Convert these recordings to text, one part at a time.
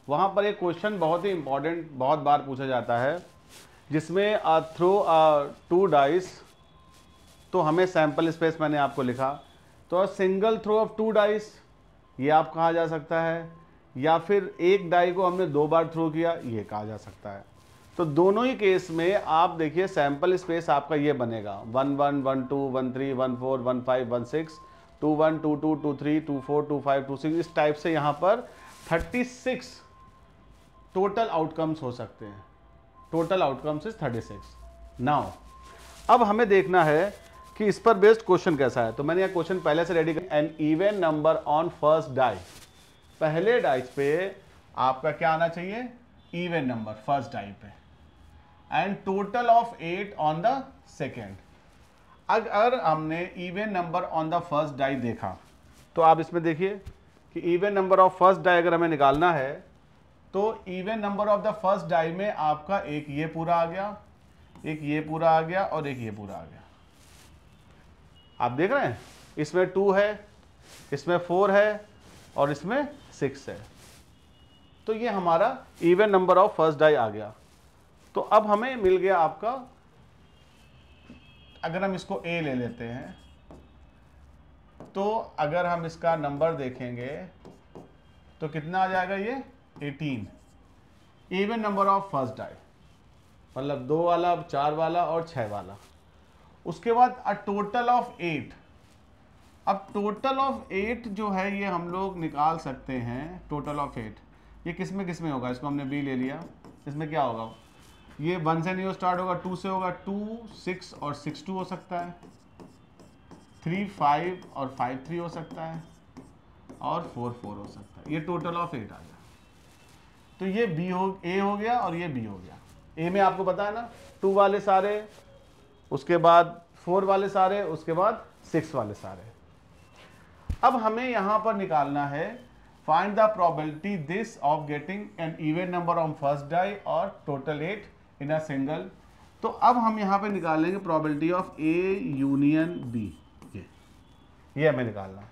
वहाँ पर एक क्वेश्चन बहुत ही इंपॉर्टेंट बहुत बार पूछा जाता है, जिसमें थ्रो 2 डाइस, तो हमें सैंपल स्पेस मैंने आपको लिखा, तो सिंगल थ्रो ऑफ 2 डाइस ये आप कहा जा सकता है, या फिर एक डाई को हमने 2 बार थ्रो किया ये कहा जा सकता है। तो दोनों ही केस में आप देखिए सैंपल स्पेस आपका ये बनेगा 1 1 1 2 1 3 1 4 1 5 1 6 2 1 2 2 2 3 2 4 2 5 2 6, इस टाइप से यहाँ पर 36 टोटल आउटकम्स हो सकते हैं। Total outcomes is 36। नाउ अब हमें देखना है कि इस पर बेस्ड क्वेश्चन कैसा है। तो मैंने यह क्वेश्चन पहले से रेडी कर, an even number on first die, पहले डाइस पे आपका क्या आना चाहिए, इवन नंबर फर्स्ट डाई पे, and total of 8 on the second. अगर हमने even number on the first die देखा तो आप इसमें देखिए कि even number of first die अगर हमें निकालना है तो even number of the first die में आपका एक ये पूरा आ गया, एक ये पूरा आ गया और एक ये पूरा आ गया। आप देख रहे हैं इसमें 2 है, इसमें 4 है और इसमें 6 है। तो ये हमारा even number of first die आ गया। तो अब हमें मिल गया आपका, अगर हम इसको A ले लेते हैं तो अगर हम इसका नंबर देखेंगे तो कितना आ जाएगा, ये 18 even number of first die, मतलब 2 वाला, 4 वाला और 6 वाला। उसके बाद अ टोटल ऑफ 8। अब टोटल ऑफ 8 जो है ये हम लोग निकाल सकते हैं। टोटल ऑफ 8 ये किस में होगा, इसको हमने B ले लिया, इसमें क्या होगा, ये 1 से नहीं स्टार्ट होगा, 2 से होगा, 2 6 और 6 2 हो सकता है, 3 5 और 5 3 हो सकता है, और 4 4 हो सकता है। ये टोटल ऑफ 8 आ गया। तो ये A हो गया और ये B हो गया। A में आपको पता है ना 2 वाले सारे, उसके बाद 4 वाले सारे, उसके बाद 6 वाले सारे। अब हमें यहां पर निकालना है find the probability this of getting an even number on first die और टोटल 8 इन अ सिंगल। तो अब हम यहां पे निकालेंगे probability of A union B। ये हमें निकालना है।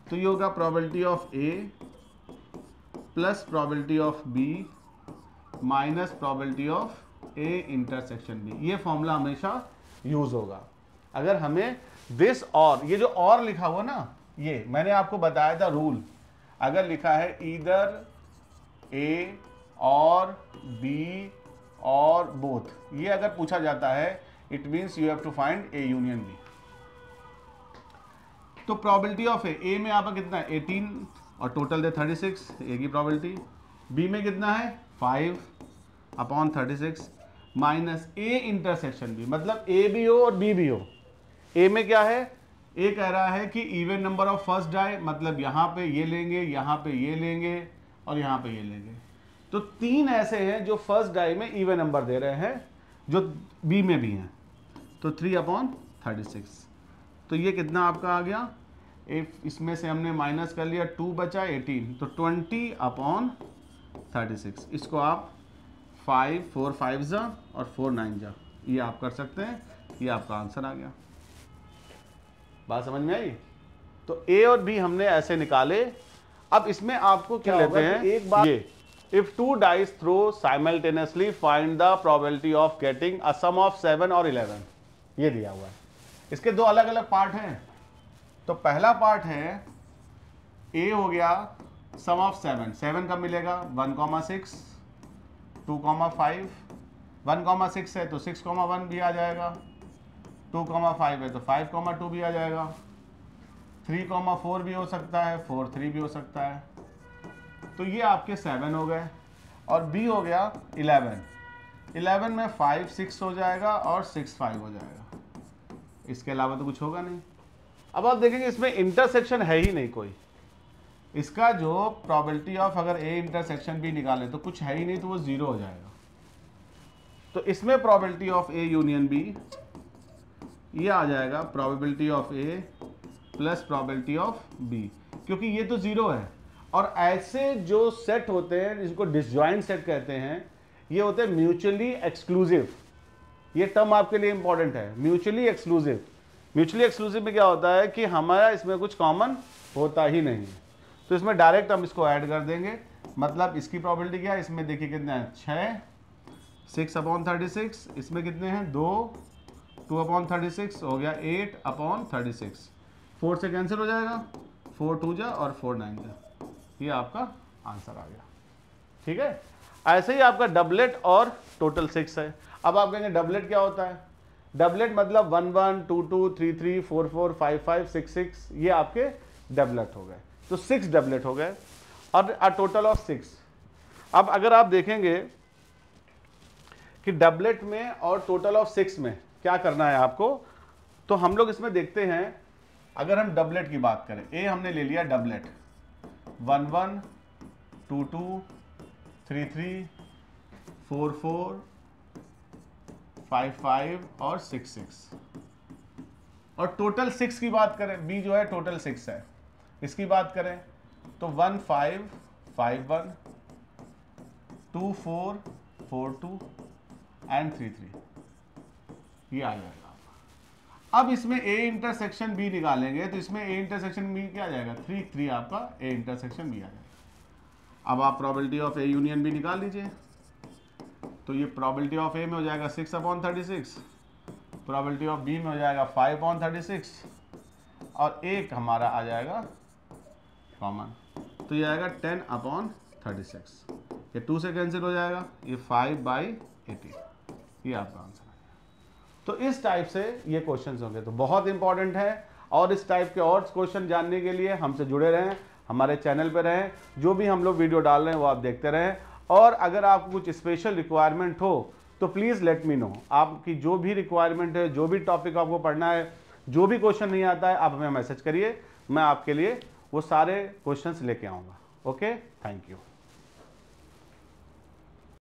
तो ये होगा probability of A plus probability of B minus probability of A intersection B। ये फॉर्मूला हमेशा यूज होगा अगर हमें दिस, और ये जो और लिखा हुआ ना, ये मैंने आपको बताया था रूल, अगर लिखा है ईदर A और B और बोथ, ये अगर पूछा जाता है it means you have to find A union B। तो प्रोबेबिलिटी ऑफ A में आपका कितना है 18 और टोटल दे 36, A की प्रोबेबिलिटी। B में कितना है 5 upon 36 minus A intersection B, मतलब A भी हो और B भी हो। A में क्या है, A कह रहा है कि even number of first die, मतलब यहाँ पे ये लेंगे, यहाँ पे ये लेंगे और यहाँ पे ये लेंगे। तो 3 ऐसे हैं जो फर्स्ट डाई में इवन नंबर दे रहे हैं, जो B में भी हैं। तो 3 अपॉन 36, तो ये कितना आपका आ गया, इसमें से हमने माइनस कर लिया, 2 बचा 18, तो 20 अपॉन 36। इसको आप 5 4 5 जा और 4 9 जा, ये आप कर सकते हैं। ये आपका आंसर आ गया। बात समझ में आई। तो A और B हमने ऐसे निकाले। अब इसमें आपको क्या लेते हैं, एक बार ये if 2 dice throw simultaneously find the probability of getting a sum of 7 और 11, ये दिया हुआ है। इसके 2 अलग अलग पार्ट हैं। तो पहला पार्ट है A हो गया सम ऑफ 7, 7 कब मिलेगा 1,6 2,5, 1,6 है तो 6,1 भी आ जाएगा, 2,5 है तो 5,2 भी आ जाएगा, 3,4 भी हो सकता है, 4,3 भी हो सकता है। तो ये आपके 7 हो गए। और B हो गया 11, 11 में 5 6 हो जाएगा और 6 5 हो जाएगा। इसके अलावा तो कुछ होगा नहीं। अब आप देखेंगे इसमें इंटरसेक्शन है ही नहीं कोई। इसका जो प्रोबेबिलिटी ऑफ अगर A इंटरसेक्शन B निकालें तो कुछ है ही नहीं, तो वो 0 हो जाएगा। तो इसमें probability of A union B ये आ जाएगा probability of A plus probability of B, क्योंकि ये तो 0 है। और ऐसे जो सेट होते हैं जिसको डिसजॉइंट सेट कहते हैं, ये होते हैं म्यूचुअली एक्सक्लूसिव। ये टर्म आपके लिए इंपॉर्टेंट है, म्यूचुअली एक्सक्लूसिव। म्यूचुअली एक्सक्लूसिव में क्या होता है कि हमारा इसमें कुछ कॉमन होता ही नहीं। तो इसमें डायरेक्ट हम इसको ऐड कर देंगे, मतलब इसकी प्रोबेबिलिटी क्या है, इसमें देखिए कितने हैं 6, 6/36, इसमें कितने हैं 2, 2/36 हो गया 8/36, 4 से कैंसिल हो जाएगा, 4 2 जा और 4 9 जा, ये आपका आंसर आ गया। ठीक है, ऐसे ही आपका डबलेट और टोटल 6 है। अब आप कहेंगे डबलेट क्या होता है, डबलेट मतलब 1 1 2 2 3 3 4 4 5 5 6 6, ये आपके डबलेट हो गए, तो 6 डबलेट हो गए और अ टोटल ऑफ 6। अब अगर आप देखेंगे कि डबलेट में और टोटल ऑफ 6 में क्या करना है आपको, तो हम लोग इसमें देखते हैं, अगर हम डबलेट की बात करें, ए हमने ले लिया डबलेट 1 1 2 2 3 3 4 4 5 5 और 6 6, और टोटल 6 की बात करें, बी जो है टोटल 6 है, इसकी बात करें तो 1 5 5 1 2 4 4 2 एंड 3 3, ये आ जाएगा। अब इसमें ए इंटरसेक्शन बी निकालेंगे तो इसमें ए इंटरसेक्शन बी क्या आ जाएगा 3 3, आपका ए इंटरसेक्शन बी आ जाएगा। अब आप probability of A union B निकाल लीजिए, तो ये प्रोबेबिलिटी ऑफ ए में हो जाएगा 6/36, प्रोबेबिलिटी ऑफ बी में हो जाएगा 5/36 और एक हमारा आ जाएगा कॉमन, तो ये आएगा 10/36, ये 2 से कैंसिल हो जाएगा, ये 5/80, ये आपका आंसर है। तो इस टाइप से ये क्वेश्चंस होंगे, तो बहुत इंपॉर्टेंट है। और इस टाइप के और क्वेश्चन जानने के लिए हमसे जुड़े रहें, हमारे चैनल पर रहें, जो भी हम लोग वीडियो डाल रहे हैं वो आप देखते रहें। और अगर आपको कुछ स्पेशल रिक्वायरमेंट हो तो प्लीज़ लेट मी नो, आपकी जो भी रिक्वायरमेंट है, जो भी टॉपिक आपको पढ़ना है, जो भी क्वेश्चन नहीं आता है, आप हमें मैसेज करिए, मैं आपके लिए वो सारे क्वेश्चंस लेके आऊँगा। Okay, thank you.